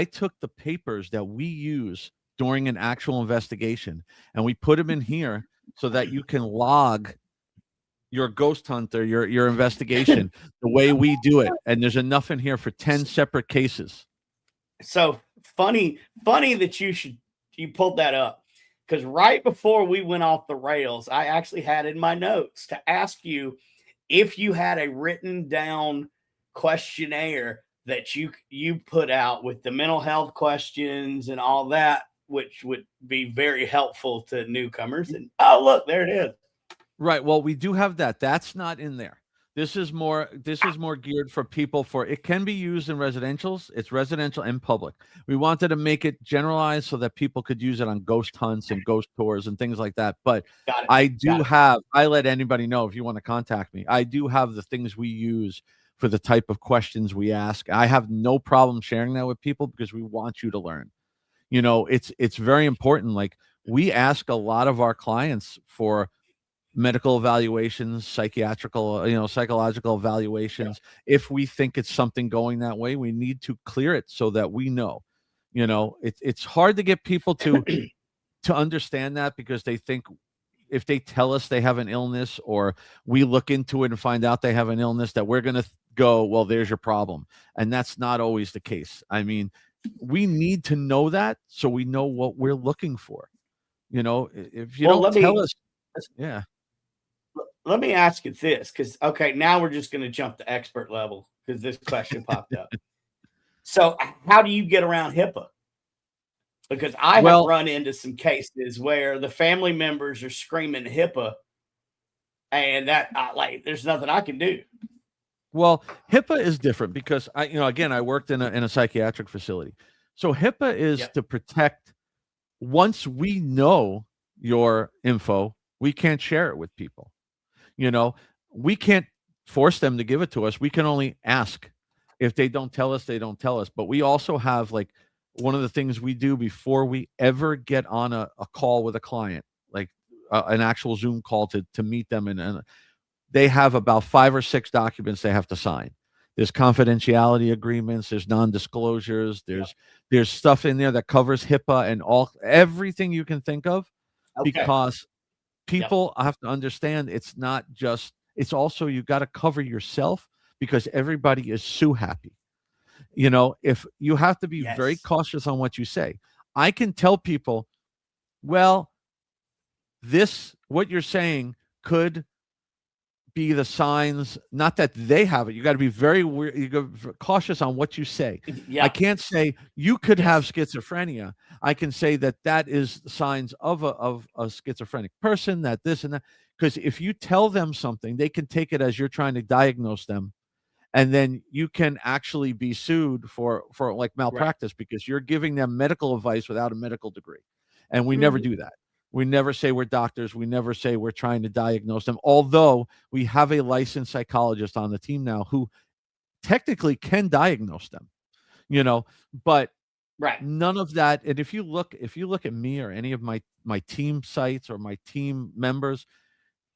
S5: took the papers that we use during an actual investigation, and we put them in here so that you can log your ghost hunter, your investigation the way we do it. And there's enough in here for 10 separate cases.
S4: So funny that you pulled that up, because right before we went off the rails, I actually had in my notes to ask you if you had a written down questionnaire that you put out with the mental health questions and all that, which would be very helpful to newcomers. And oh, look, there it is.
S5: Right. Well, we do have that. That's not in there. This is more geared for people it can be used in residentials. It's residential and public. We wanted to make it generalized so that people could use it on ghost hunts and ghost tours and things like that. But
S4: Got it.
S5: I let anybody know if you want to contact me. I do have the things we use for the type of questions we ask. I have no problem sharing that with people because we want you to learn. You know, it's very important. Like, we ask a lot of our clients for medical evaluations, psychological evaluations. Yeah. If we think it's something going that way, we need to clear it so that we know. You know, it's hard to get people to understand that, because they think if they tell us they have an illness, or we look into it and find out they have an illness, that we're going to go, well, there's your problem. And that's not always the case. I mean, we need to know that so we know what we're looking for. You know, if you don't tell us, yeah.
S4: Let me ask you this, because, okay, now we're just going to jump to expert level because this question popped up. So how do you get around HIPAA? Because I have run into some cases where the family members are screaming HIPAA, and that there's nothing I can do.
S5: Well, HIPAA is different because I worked in a psychiatric facility. So HIPAA is to protect. Once we know your info, we can't share it with people. You know, we can't force them to give it to us. We can only ask. If they don't tell us, they don't tell us. But we also have, like, one of the things we do before we ever get on a call with a client, like an actual Zoom call to meet them, and they have about 5 or 6 documents they have to sign. There's confidentiality agreements, there's non-disclosures, there's stuff in there that covers HIPAA and everything you can think of, because people have to understand it's not just, it's also, you got to cover yourself, because everybody is sue happy. You know, if you have to be very cautious on what you say. I can tell people, well, what you're saying could be the signs, not that they have it. You got to be cautious on what you say.
S4: Yeah.
S5: I can't say you could
S4: Yes.
S5: have schizophrenia. I can say that is signs of a schizophrenic person, that this and that. Because if you tell them something, they can take it as you're trying to diagnose them, and then you can actually be sued for like malpractice because you're giving them medical advice without a medical degree. And we never do that. We never say we're doctors. We never say we're trying to diagnose them. Although we have a licensed psychologist on the team now who technically can diagnose them, but
S4: Right.
S5: none of that. And if you look at me or any of my team sites or my team members,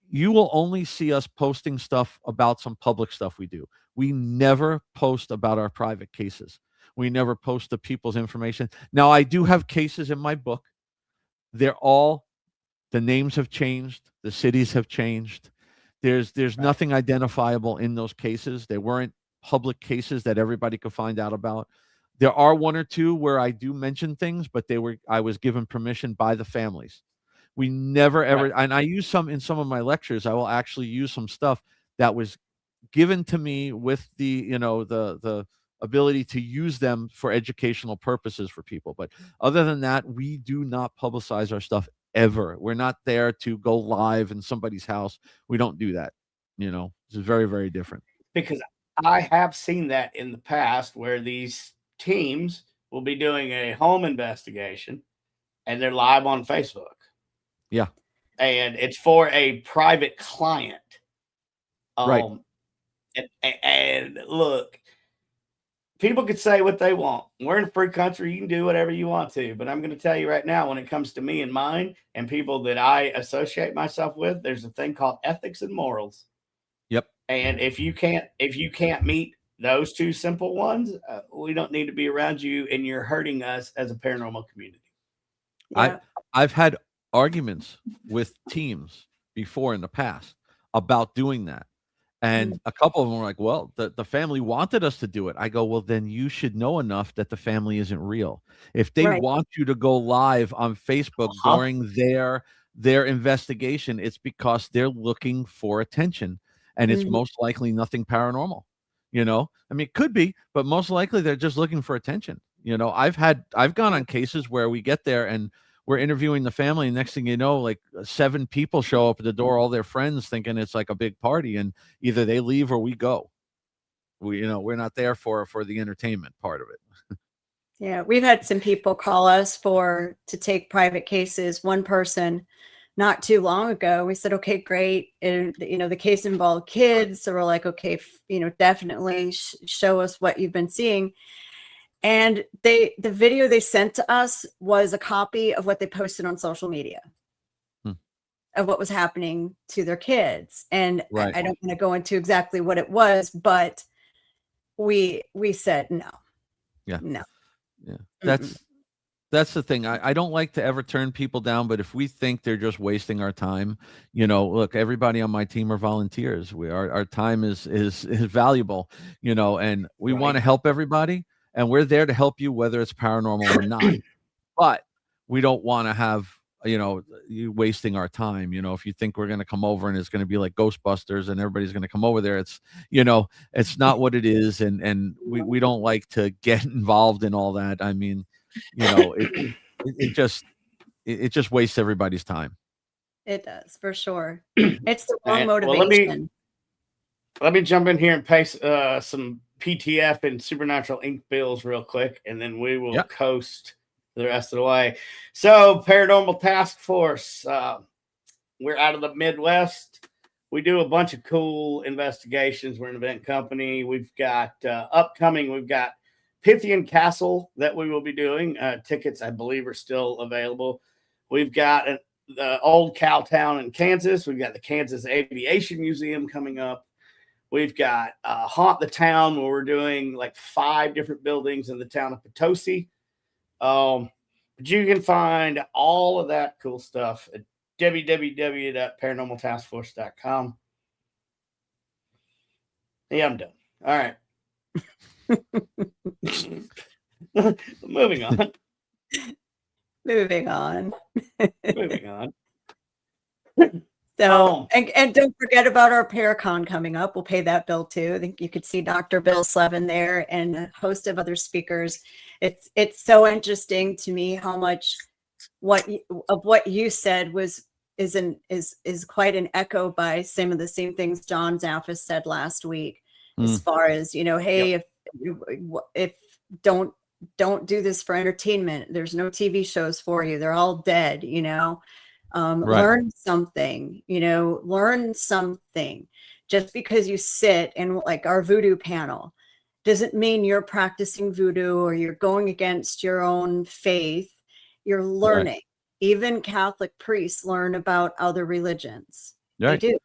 S5: you will only see us posting stuff about some public stuff we do. We never post about our private cases. We never post the people's information. Now, I do have cases in my book. The names have changed. The cities have changed. There's nothing identifiable in those cases. They weren't public cases that everybody could find out about. There are one or two where I do mention things, but I was given permission by the families. We never ever, and I use some in some of my lectures. I will actually use some stuff that was given to me with the ability to use them for educational purposes for people. But other than that, we do not publicize our stuff ever. We're not there to go live in somebody's house. We don't do that. It's very, very different.
S4: Because I have seen that in the past where these teams will be doing a home investigation and they're live on Facebook.
S5: Yeah.
S4: And it's for a private client.
S5: Right.
S4: And look, people could say what they want. We're in a free country. You can do whatever you want to. But I'm going to tell you right now, when it comes to me and mine and people that I associate myself with, there's a thing called ethics and morals.
S5: Yep.
S4: And if you can't meet those two simple ones, we don't need to be around you, and you're hurting us as a paranormal community.
S3: Yeah.
S5: I've had arguments with teams before in the past about doing that. And a couple of them were like, well, the family wanted us to do it. I go, well, then you should know enough that the family isn't real. If they want you to go live on Facebook during their investigation, it's because they're looking for attention, and it's most likely nothing paranormal. I mean, it could be, but most likely they're just looking for attention. I've gone on cases where we get there and we're interviewing the family, and next thing you know, like 7 people show up at the door, all their friends, thinking it's like a big party, and either they leave or we go. We're not there for the entertainment part of it.
S3: Yeah, we've had some people call us to take private cases. One person not too long ago, we said, okay, great. And, the case involved kids. So we're like, okay, definitely show us what you've been seeing. And the video they sent to us was a copy of what they posted on social media of what was happening to their kids. And I don't want to go into exactly what it was, but we said no.
S5: Yeah.
S3: No.
S5: Yeah. That's the thing. I don't like to ever turn people down, but if we think they're just wasting our time, look, everybody on my team are volunteers. Our time is valuable, and we want to help everybody. And we're there to help you, whether it's paranormal or not. But we don't want to have, you wasting our time. If you think we're going to come over and it's going to be like Ghostbusters and everybody's going to come over there, it's not what it is. And we don't like to get involved in all that. I mean, it just wastes everybody's time.
S3: It does, for sure. It's the wrong motivation.
S4: Well, let me jump in here and paste some PTF and Supernatural Ink bills real quick, and then we will coast the rest of the way. So, Paranormal Task Force, we're out of the Midwest. We do a bunch of cool investigations. We're an event company. We've got upcoming, we've got Pythian Castle that we will be doing. Tickets, I believe, are still available. We've got the old cow town in Kansas. We've got the Kansas Aviation Museum coming up. We've got Haunt the Town, where we're doing like 5 different buildings in the town of Potosi. But you can find all of that cool stuff at www.paranormaltaskforce.com. Yeah, I'm done. All right. Moving on.
S3: Moving on. So, and don't forget about our Paracon coming up. We'll pay that bill too. I think you could see Dr. Bill Slevin there and a host of other speakers. It's so interesting to me how much what you said is quite an echo by some of the same things John Zaffis said last week, as far as, hey, if don't do this for entertainment. There's no TV shows for you. They're all dead,
S5: Right.
S3: learn something. Just because you sit in like our voodoo panel doesn't mean you're practicing voodoo or you're going against your own faith. You're learning. Right. Even Catholic priests learn about other religions.
S5: Right.
S3: They do.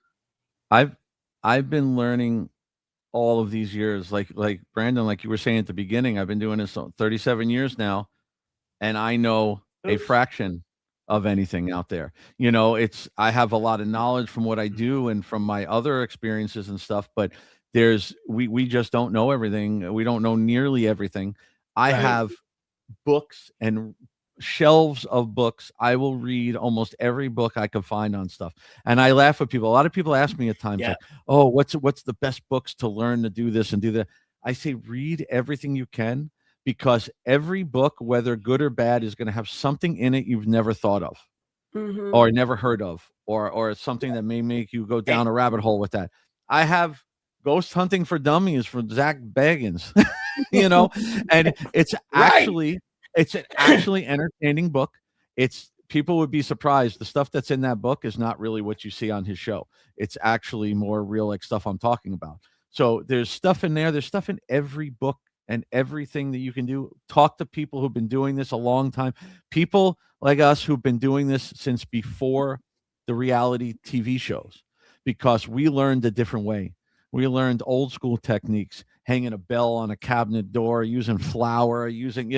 S5: I've been learning all of these years, like Brandon, like you were saying at the beginning, I've been doing this 37 years now, and I know a fraction of anything out there. I have a lot of knowledge from what I do and from my other experiences and stuff, but we just don't know everything. We don't know nearly everything. I have books and shelves of books. I will read almost every book I could find on stuff. And I laugh at people. A lot of people ask me at times, like, oh, what's the best books to learn to do this and do that? I say, read everything you can, because every book, whether good or bad, is going to have something in it you've never thought of or never heard of, or something that may make you go down a rabbit hole with that. I have Ghost Hunting for Dummies from Zach Bagans, and it's actually it's an actually entertaining book. People would be surprised. The stuff that's in that book is not really what you see on his show. It's actually more real, like stuff I'm talking about. So there's stuff in there. There's stuff in every book and everything that you can do. Talk to people who've been doing this a long time. People like us who've been doing this since before the reality TV shows, because we learned a different way. We learned old school techniques, hanging a bell on a cabinet door, using flour, using,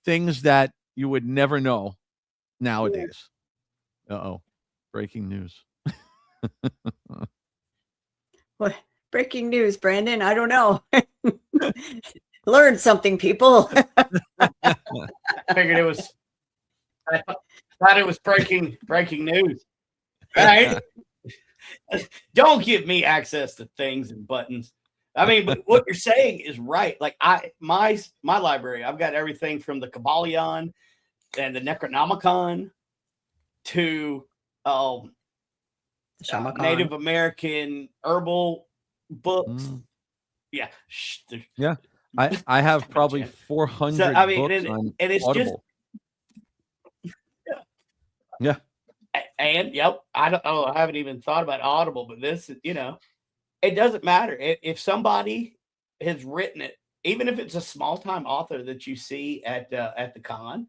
S5: things that you would never know nowadays. Uh-oh. Breaking news.
S3: What? Breaking news, Brandon. I don't know. Learn something, people.
S4: I figured I thought it was breaking news. Right? Don't give me access to things and buttons. I mean, but what you're saying is right. Like my library, I've got everything from the Kabbalion and the Necronomicon to Native American herbal books. Yeah.
S5: Yeah. I have probably 400 books on
S4: it's
S5: Audible. Yeah.
S4: And I haven't even thought about Audible, but this, it doesn't matter if somebody has written it, even if it's a small time author that you see at the con.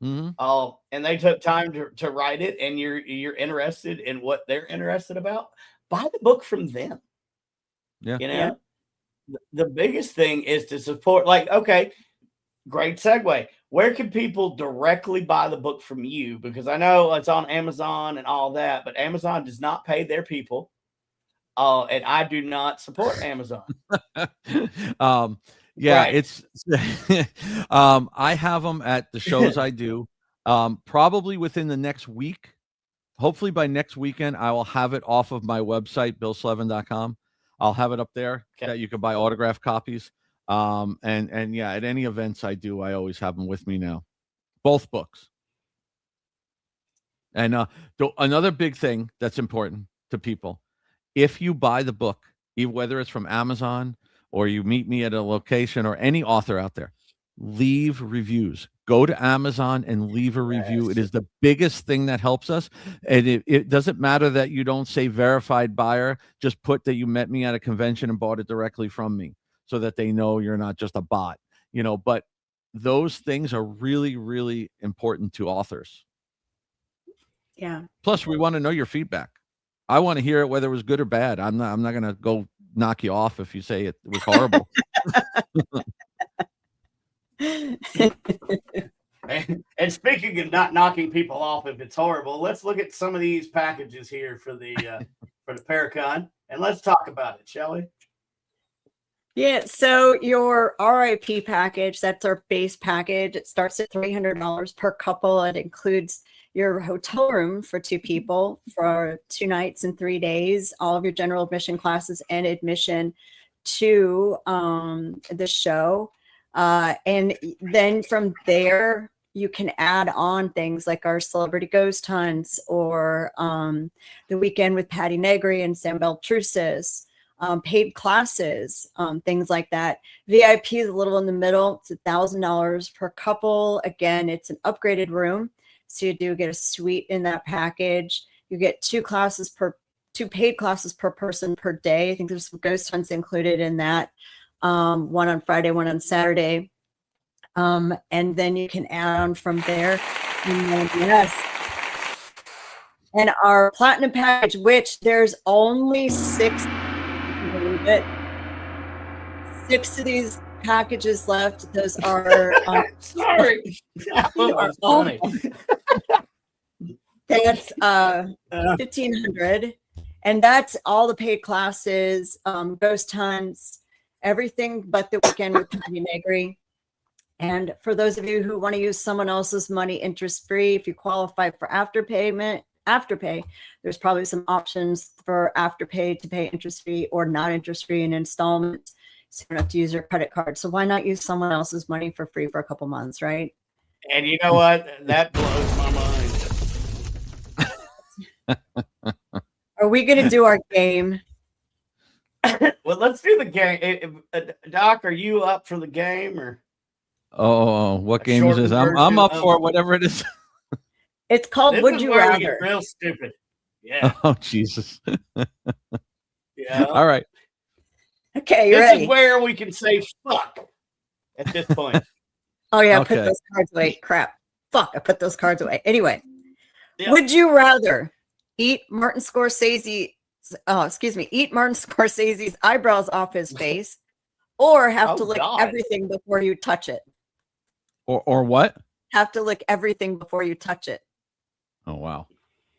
S4: And they took time to write it, and you're interested in what they're interested about, buy the book from them.
S5: Yeah.
S4: The biggest thing is to support, like, okay, great segue. Where can people directly buy the book from you? Because I know it's on Amazon and all that, but Amazon does not pay their people. And I do not support Amazon.
S5: It's I have them at the shows I do. Probably within the next week. Hopefully by next weekend, I will have it off of my website, billslevin.com. I'll have it up there that you can buy autographed copies. And at any events I do, I always have them with me now, both books. And another big thing that's important to people, if you buy the book, whether it's from Amazon or you meet me at a location or any author out there, leave reviews. Go to Amazon and leave a review. It is the biggest thing that helps us. And it doesn't matter that you don't say verified buyer. Just put that you met me at a convention and bought it directly from me, so that they know you're not just a bot, but those things are really, really important to authors.
S3: Yeah.
S5: Plus, we want to know your feedback. I want to hear it, whether it was good or bad. I'm not going to go knock you off if you say it was horrible.
S4: And speaking of not knocking people off if it's horrible, let's look at some of these packages here for the Paracon, and let's talk about it, shall we?
S3: Yeah, so your RIP package, that's our base package. It starts at $300 per couple. It includes your hotel room for 2 people for 2 nights and 3 days, all of your general admission classes and admission to the show. And then from there, you can add on things like our celebrity ghost hunts or the weekend with Patty Negri and Sam Beltrusis, paid classes, things like that. VIP is a little in the middle. It's $1,000 per couple. Again, it's an upgraded room. So you do get a suite in that package. You get 2 paid classes per person per day. I think there's some ghost hunts included in that. One on Friday, one on Saturday. And then you can add on from there. Yes. And our platinum package, which there's only 6, believe it, 6 of these packages left. Those are
S4: sorry. That funny.
S3: That's $1,500, and that's all the paid classes, ghost hunts, everything but the weekend with Patty Negri. And for those of you who want to use someone else's money interest-free, if you qualify for afterpay, there's probably some options for afterpay to pay interest-free or not interest-free in installments. So you don't have to use your credit card. So why not use someone else's money for free for a couple months, right?
S4: And you know what? That blows my mind.
S3: Are we going to do our game?
S4: Well, let's do the game. Doc, are you up for the game or?
S5: Oh, what game is this? I'm up for it, whatever it is.
S3: It's called
S4: This
S3: Would
S4: is
S3: You
S4: where we
S3: Rather.
S4: get real stupid. Yeah.
S5: Oh, Jesus.
S4: Yeah.
S5: All right.
S3: Okay, you
S4: This
S3: ready?
S4: is where we can say fuck at this point.
S3: Oh, yeah, I
S5: Okay.
S3: put those cards away. Crap. Fuck, I put those cards away. Anyway,
S4: Yeah.
S3: would you rather eat Martin Scorsese's eyebrows off his face or have to
S4: Oh,
S3: lick
S4: God.
S3: everything before you touch it?
S5: Or what?
S3: Have to lick everything before you touch it.
S5: Oh, wow.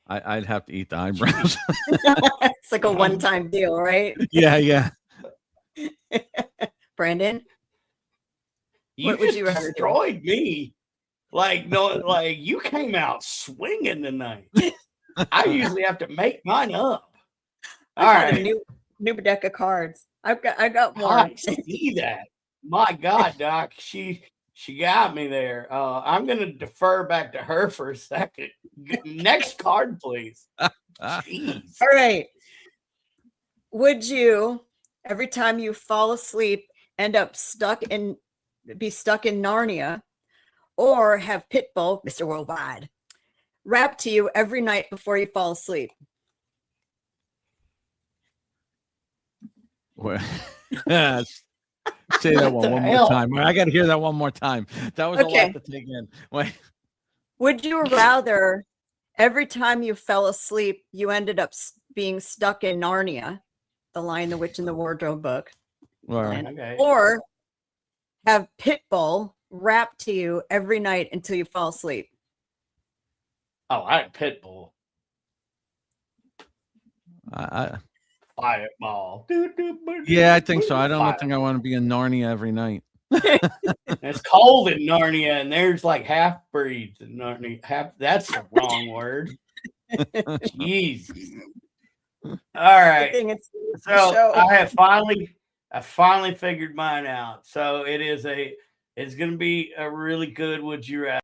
S5: I'd have to eat the eyebrows.
S3: It's like a one-time deal, right?
S5: Yeah.
S3: Brandon?
S4: You
S3: What would you rather do?
S4: destroyed me. Like you came out swinging tonight. I usually have to make mine up. All
S3: I found a
S4: right.
S3: new deck of cards. I got more.
S4: I see that. My God, Doc, she got me there. I'm gonna defer back to her for a second. Next card, please. Jeez.
S3: All right. Would you, every time you fall asleep, end up be stuck in Narnia, or have Pitbull, Mr. Worldwide, rap to you every night before you fall asleep?
S5: Well, say that one more
S4: hell?
S5: time. I got to hear that one more time. That was a
S3: Okay.
S5: lot to take in. Wait.
S3: Would you rather every time you fell asleep, you ended up being stuck in Narnia, the Lion, the Witch, and the Wardrobe book,
S5: All right.
S4: Okay.
S3: or have Pitbull rap to you every night until you fall asleep?
S4: Oh, I had Pitbull. Fireball.
S5: Yeah, I think so. I don't think I want to be in Narnia every night.
S4: It's cold in Narnia, and there's like half breeds in Narnia. That's the wrong word. Jeez. All right.
S3: It's
S4: So
S3: show.
S4: I finally figured mine out. So it's going to be a really good would you rather.